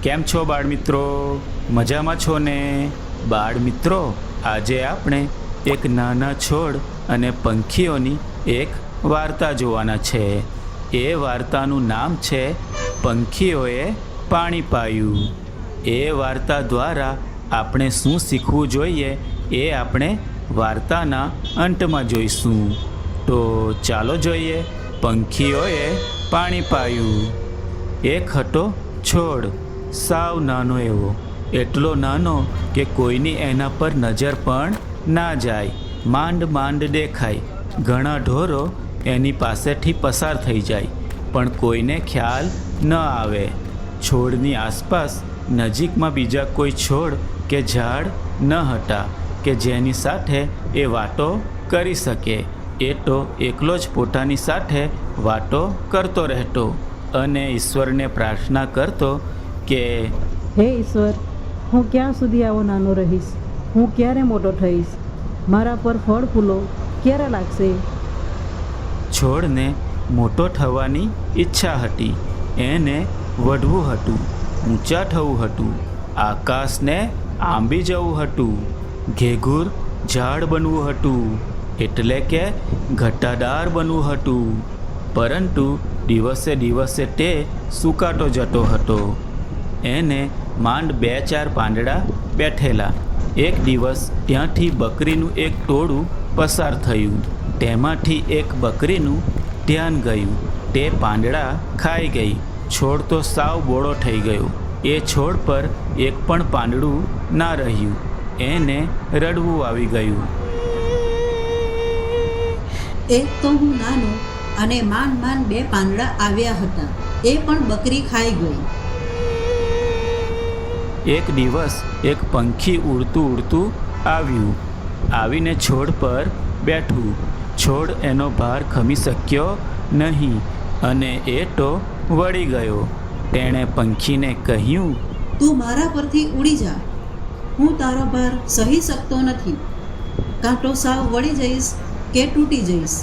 કેમ છો બાળમિત્રો? મજામાં છો ને? બાળમિત્રો, આજે આપણે એક નાના છોડ અને પંખીઓની એક વાર્તા જોવાના છે. એ વાર્તાનું નામ છે પંખીઓએ પાણી પાયું. એ વાર્તા દ્વારા આપણે શું શીખવું જોઈએ એ આપણે વાર્તાના અંતમાં જોઈશું. તો ચાલો જોઈએ. પંખીઓએ પાણી પાયું. એક હતો છોડ, સાવ નાનો એવો, એટલો નાનો કે કોઈની એના પર નજર પણ ના જાય, માંડ માંડ દેખાય. ઘણા ઢોરો એની પાસેથી પસાર થઈ જાય પણ કોઈને ખ્યાલ ન આવે. છોડની આસપાસ નજીકમાં બીજા કોઈ છોડ કે ઝાડ ન હતા કે જેની સાથે એ વાતો કરી શકે. એ તો એકલો જ પોતાની સાથે વાતો કરતો રહેતો અને ઈશ્વરને પ્રાર્થના કરતો કે હે ઈશ્વર, હું ક્યાં સુધી આવો નાનો રહીશ? હું ક્યારે મોટો થઈશ? મારા પર ફળ ફૂલો ક્યારે લાગશે? છોડને મોટો થવાની ઈચ્છા હતી. એને વઢવું હતું, ઊંચા થવું હતું, આકાશને આંબી જવું હતું, ઘેઘૂર ઝાડ બનવું હતું, એટલે કે ઘટાદાર બનવું હતું. પરંતુ દિવસે દિવસે તે સૂકાતો જતો હતો. એને માંડ 2-4 પાંદડા બેઠેલા. એક દિવસ ત્યાંથી બકરીનું એક ટોળું પસાર થયું. તેમાંથી એક બકરીનું ધ્યાન ગયું. તે પાંદડા ખાઈ ગઈ. છોડ તો સાવ બોળો થઈ ગયો. એ છોડ પર એક પણ પાંદડું ના રહ્યું. એને રડવું આવી ગયું. એક તો હું નાનો અને માંડ 2 પાંદડા આવ્યા હતા, એ પણ બકરી ખાઈ ગઈ. એક દિવસ એક પંખી ઉડતું ઉડતું આવ્યું. આવીને છોડ પર બેઠું. છોડ એનો ભાર ખમી શક્યો નહીં અને એ તો વળી ગયો. તેણે પંખીને કહ્યું, તું મારા પરથી ઉડી જા, હું તારો ભાર સહી શકતો નથી. કાં તો સાવ વળી જઈશ કે તૂટી જઈશ.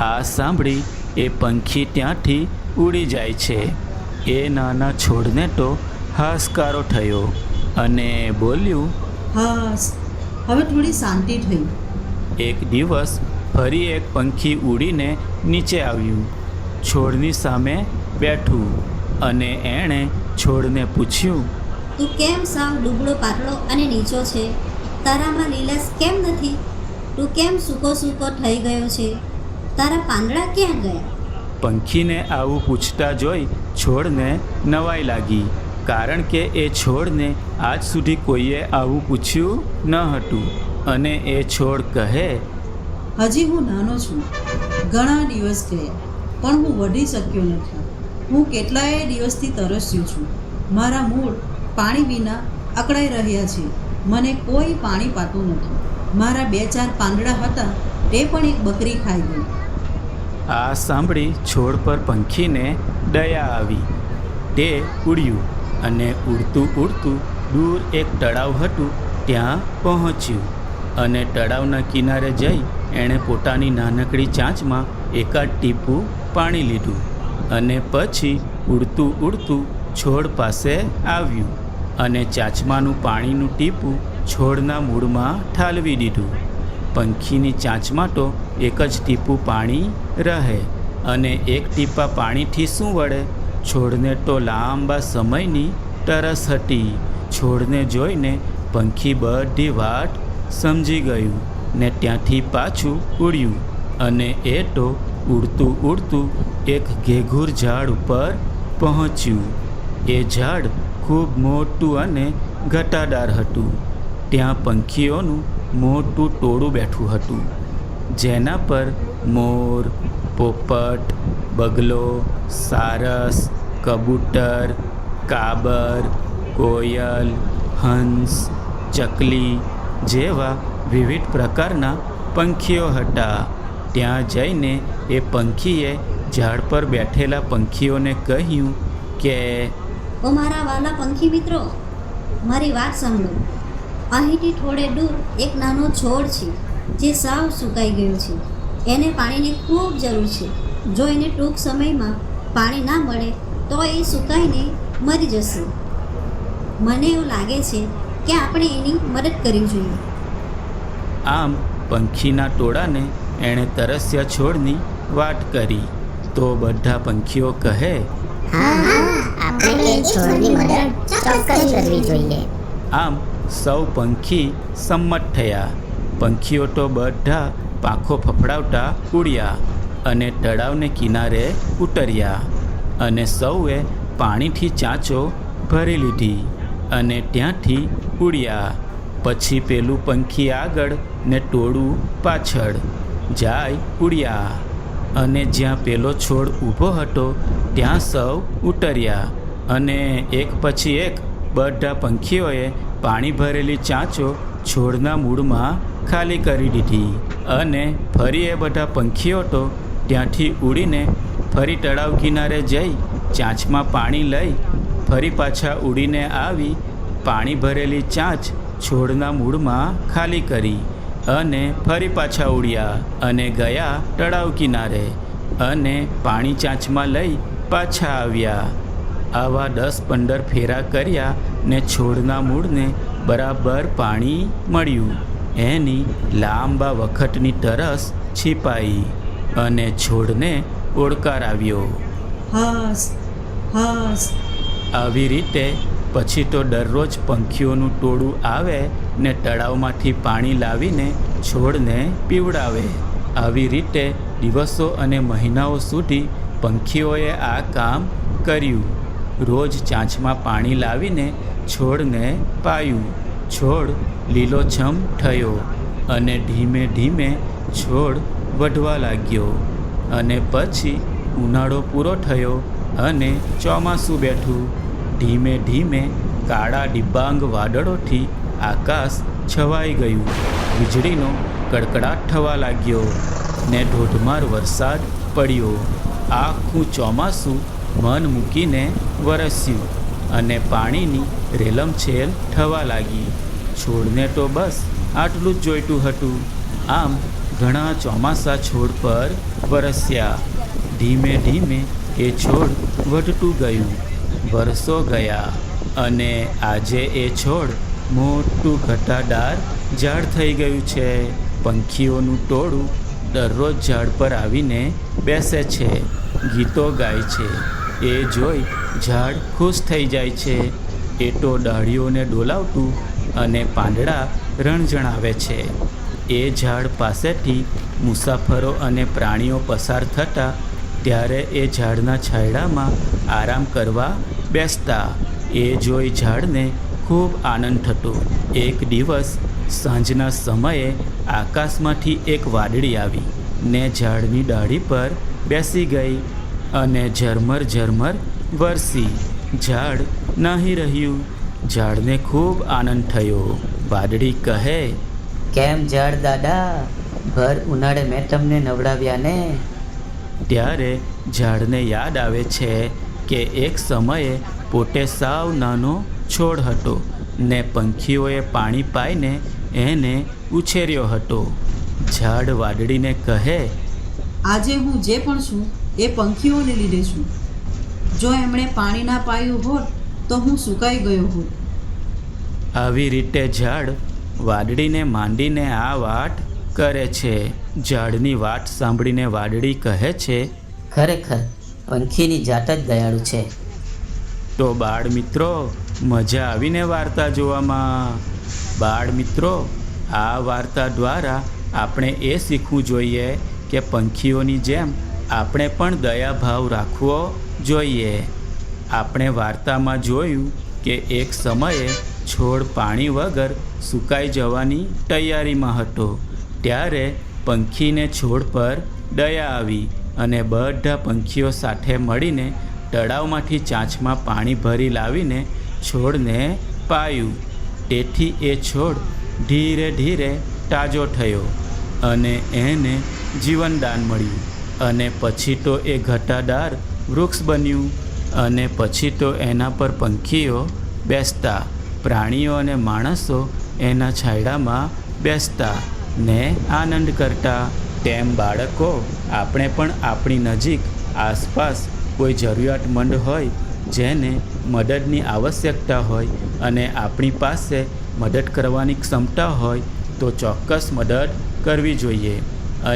આ સાંભળી એ પંખી ત્યાંથી ઉડી જાય છે. એ નાના છોડને તો હાશકારો થયો અને બોલ્યું, હાસ, હવે થોડી શાંતિ થઈ. એક દિવસ ફરી એક પંખી ઉડીને નીચે આવ્યું. છોડની સામે બેઠું અને એણે છોડને પૂછ્યું, તું કેમ સાવ ડૂબળો પાતળો અને નીચો છે? તારામાં લીલાશ કેમ નથી? તું કેમ સૂકો સૂકો થઈ ગયો છે? તારા પાંદડા ક્યાં ગયા? પંખીને આવું પૂછતા જોઈ છોડને નવાઈ લાગી, કારણ કે એ છોડને આજ સુધી કોઈએ આવું પૂછ્યું ન હતું. અને એ છોડ કહે, હજી હું નાનો છું, ઘણા દિવસ ગયા પણ હું વધી શક્યો નથી. હું કેટલાય દિવસથી તરસ્યો છું. મારા મૂળ પાણી વિના અકળાઈ રહ્યા છે. મને કોઈ પાણી પાતું નથી. મારા 2-4 પાંદડા હતા, તે પણ એક બકરી ખાઈ ગઈ. આ સાંભળી છોડ પર પંખીને દયા આવી. તે ઉડ્યું અને ઉડતું ઉડતું દૂર એક તળાવ હતું ત્યાં પહોંચ્યું. અને તળાવના કિનારે જઈ એણે પોતાની નાનકડી ચાંચમાં એકાદ ટીપું પાણી લીધું અને પછી ઉડતું ઉડતું છોડ પાસે આવ્યું અને ચાંચમાંનું પાણીનું ટીપું છોડના મૂળમાં ઠાલવી દીધું. પંખીની ચાંચમાં તો એક જ ટીપું પાણી રહે અને એક ટીપા પાણીથી શું વળે? છોડને તો લાંબા સમયની તરસ હતી. છોડને જોઈને પંખી બધી વાત સમજી ગયું ને ત્યાંથી પાછું ઉડ્યું અને એ તો ઉડતું ઉડતું એક ઘેઘૂર ઝાડ ઉપર પહોંચ્યું. એ ઝાડ ખૂબ મોટું અને ઘટાદાર હતું. ત્યાં પંખીઓનું મોટું ટોળું બેઠું હતું, જેના પર મોર, પોપટ, બગલો, સારસ, કબૂતર, કાબર, કોયલ, હંસ, ચકલી જેવા વિવિધ પ્રકારના પંખીઓ હતા. ત્યાં જઈને એ પંખીએ ઝાડ પર બેઠેલા પંખીઓને કહ્યું કે, ઓ મારા વાલા પંખી મિત્રો, મારી વાત સાંભળો. અહીંથી થોડે દૂર એક નાનો છોડ છે જે સાવ સુકાઈ ગયો છે. એને પાણીની ખૂબ જરૂર છે. જો એને ટૂંક સમયમાં પાણી ના મળે તો એ સુકાઈને મરી જશે. મને એવું લાગે છે કે આપણે એની મદદ કરવી જોઈએ. આમ પંખીના ટોળાને એણે તરસ્યા છોડની વાટ કરી. તો બધા પંખીઓ કહે, આપણે એ છોડની મદદ ચોક્કસ કરવી જોઈએ. આમ સૌ પંખી સંમત થયા. પંખીઓ તો બધા પાંખો ફફડાવતા ઉડ્યા અને તળાવને કિનારે ઉતર્યા અને સૌએ પાણીથી ચાંચો ભરી લીધી અને ત્યાંથી ઉડ્યા. પછી પેલું પંખી આગળ ને ટોળું પાછળ જાય ઉડ્યા અને જ્યાં પેલો છોડ ઊભો હતો ત્યાં સૌ ઉતર્યા અને એક પછી એક બધા પંખીઓએ પાણી ભરેલી ચાંચો છોડના મૂળમાં ખાલી કરી દીધી અને ફરી એ બધા પંખીઓ તો ત્યાંથી ઉડીને ફરી તળાવ કિનારે જઈ ચાંચમાં પાણી લઈ ફરી પાછા ઉડીને આવી પાણી ભરેલી ચાંચ છોડના મૂળમાં ખાલી કરી અને ફરી પાછા ઉડ્યા અને ગયા તળાવ કિનારે અને પાણી ચાંચમાં લઈ પાછા આવ્યા. આવા 10-15 ફેરા કર્યા ને છોડના મૂળને બરાબર પાણી મળ્યું. એની લાંબા વખતની તરસ છીપાઈ અને છોડને ઓળકાર આવ્યો. હાસ હાસ. આવી રીતે પછી તો દરરોજ પંખીઓનું ટોળું આવે ને તળાવમાંથી પાણી લાવીને છોડને પીવડાવે. આવી રીતે દિવસો અને મહિનાઓ સુધી પંખીઓએ આ કામ કર્યું. રોજ ચાંચમાં પાણી લાવીને છોડને પાયું. છોડ લીલોછમ થયો અને ધીમે ધીમે છોડ વધવા લાગ્યો અને પછી ઉનાળો પૂરો થયો અને ચોમાસું બેઠું. ધીમે ધીમે કાળા ડિબાંગ વાદળોથી આકાશ છવાઈ ગયું. વીજળીનો કડકડાટ થવા લાગ્યો ને ધોધમાર વરસાદ પડ્યો. આખું ચોમાસું મન મૂકીને વરસ્યું અને પાણીની રેલમછેલ થવા લાગી. છોડને તો બસ આટલું જ જોઈતું હતું. આમ ઘણા ચોમાસા છોડ પર વરસ્યા. ધીમે ધીમે એ છોડ વધતું ગયું. વર્ષો ગયા અને આજે એ છોડ મોટું ઘટાદાર ઝાડ થઈ ગયું છે. પંખીઓનું ટોળું દરરોજ ઝાડ પર આવીને બેસે છે, ગીતો ગાય છે. એ જોઈ ઝાડ ખુશ થઈ જાય છે. એ તો ડાળીઓને ડોલાવતું અને પાંદડા રણજણાવે છે. એ ઝાડ પાસેથી મુસાફરો અને પ્રાણીઓ પસાર થતા ત્યારે એ ઝાડના છાંયડામાં આરામ કરવા બેસતા. એ જોઈ ઝાડને ખૂબ આનંદ થતો. એક દિવસ સાંજના સમયે આકાશમાંથી એક વાદળી આવી ને ઝાડની ડાળી પર બેસી ગઈ અને ઝરમર ઝરમર વરસી. ઝાડ નાહી રહ્યું. ઝાડને ખૂબ આનંદ થયો. વાદળી કહે, કેમ ઝાડ દાદા, ભર ઉનાળે મેં તમને નવડાવ્યા ને. ત્યારે ઝાડને યાદ આવે છે કે એક સમયે પોતે સાવ નાનો છોડ હતો ને પંખીઓએ પાણી પાઈને એને ઉછેર્યો હતો. ઝાડ વાદળીને કહે, આજે હું જે પણ છું એ પંખીઓને લીધે છું. જો એમણે પાણી ના પાયું હોત તો હું સુકાઈ ગયો હોત. આવી રીતે ઝાડ વાદળીને માંડીને આ વાત કરે છે. ઝાડની વાત સાંભળીને વાદળી કહે છે, ખરેખર પંખીની જાત જ દયાળુ છે. તો બાળ મિત્રો, મજા આવીને વાર્તા જોવામાં. બાળ મિત્રો, આ વાર્તા દ્વારા આપણે એ શીખવું જોઈએ કે પંખીઓની જેમ આપણે પણ દયાભાવ રાખવો જોઈએ. આપણે વાર્તામાં જોયું કે એક સમયે છોડ પાણી વગર સુકાઈ જવાની તૈયારીમાં હતો. ત્યારે પંખીને છોડ પર દયા આવી અને બધા પંખીઓ સાથે મળીને તળાવમાંથી ચાંચમાં પાણી ભરી લાવીને છોડને પાયું. તેથી એ છોડ ધીરે ધીરે તાજો થયો અને એને જીવનદાન મળ્યું. અને પછી તો એ ઘટાદાર વૃક્ષ બન્યું અને પછી તો એના પર પંખીઓ બેસતા. પ્રાણીઓ અને માણસો એના છાંયડામાં બેસતા ને આનંદ કરતા. તેમ બાળકો, આપણે પણ આપણી નજીક આસપાસ કોઈ જરૂરિયાતમંદ હોય જેને મદદની આવશ્યકતા હોય અને આપણી પાસે મદદ કરવાની ક્ષમતા હોય તો ચોક્કસ મદદ કરવી જોઈએ.